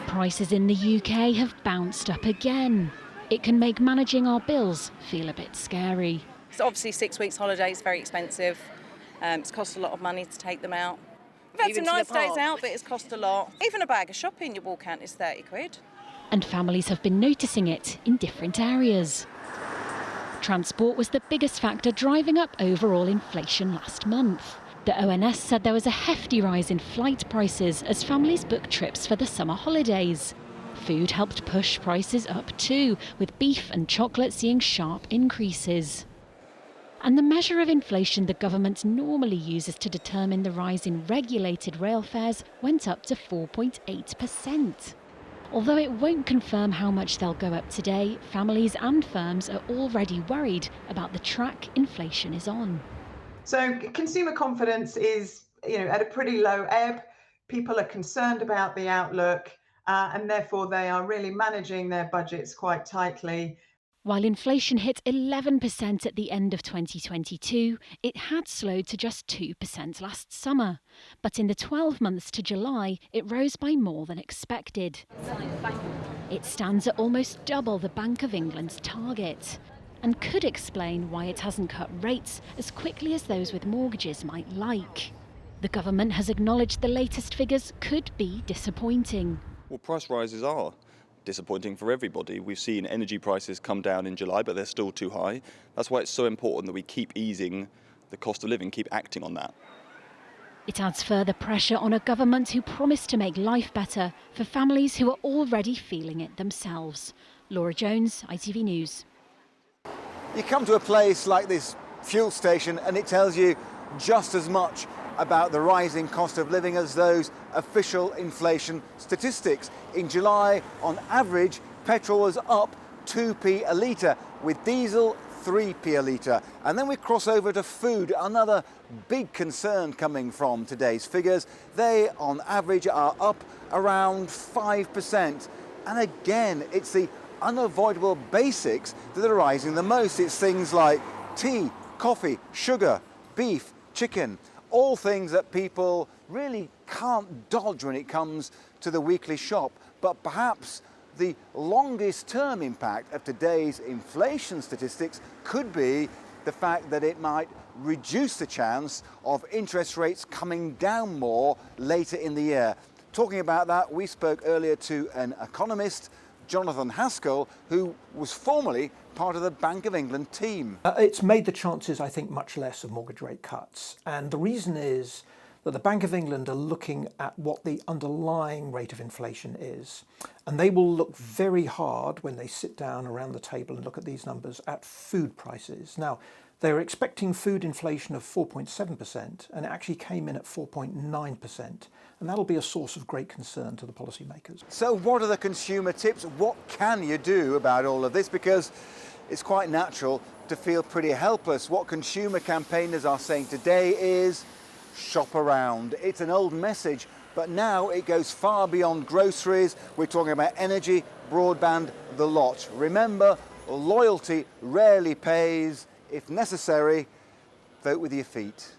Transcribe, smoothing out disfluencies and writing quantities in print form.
Prices in the UK have bounced up again. It can make managing our bills feel a bit scary. So obviously 6 weeks holiday is very expensive. It's cost a lot of money to take them out. We've had some nice days out, but it's cost a lot. Even a bag of shopping you walk out is 30 quid. And families have been noticing it in different areas. Transport was the biggest factor driving up overall inflation last month. The ONS said there was a hefty rise in flight prices as families booked trips for the summer holidays. Food helped push prices up too, with beef and chocolate seeing sharp increases. And the measure of inflation the government normally uses to determine the rise in regulated rail fares went up to 4.8%. Although it won't confirm how much they'll go up today, families and firms are already worried about the track inflation is on. So consumer confidence is, at a pretty low ebb. People are concerned about the outlook, and therefore they are really managing their budgets quite tightly. While inflation hit 11% at the end of 2022, it had slowed to just 2% last summer. But in the 12 months to July, it rose by more than expected. It stands at almost double the Bank of England's target, and could explain why it hasn't cut rates as quickly as those with mortgages might like. The government has acknowledged the latest figures could be disappointing. Well, price rises are disappointing for everybody. We've seen energy prices come down in July, but they're still too high. That's why it's so important that we keep easing the cost of living, keep acting on that. It adds further pressure on a government who promised to make life better for families who are already feeling it themselves. Laura Jones, ITV News. You come to a place like this fuel station and it tells you just as much about the rising cost of living as those official inflation statistics. In July, on average, petrol was up 2p a litre, with diesel 3p a litre. And then we cross over to food, another big concern coming from today's figures. They, on average, are up around 5%. And again, it's the unavoidable basics that are rising the most. It's things like tea, coffee, sugar, beef, chicken. All things that people really can't dodge when it comes to the weekly shop. But perhaps the longest term impact of today's inflation statistics could be the fact that it might reduce the chance of interest rates coming down more later in the year. Talking about that, we spoke earlier to an economist, Jonathan Haskell, who was formerly part of the Bank of England team. It's made the chances, I think, much less of mortgage rate cuts. And the reason is that the Bank of England are looking at what the underlying rate of inflation is. And they will look very hard when they sit down around the table and look at these numbers at food prices. Now, they're expecting food inflation of 4.7%, and it actually came in at 4.9%. And that'll be a source of great concern to the policymakers. So what are the consumer tips? What can you do about all of this? Because it's quite natural to feel pretty helpless. What consumer campaigners are saying today is shop around. It's an old message, but now it goes far beyond groceries. We're talking about energy, broadband, the lot. Remember, loyalty rarely pays. If necessary, vote with your feet.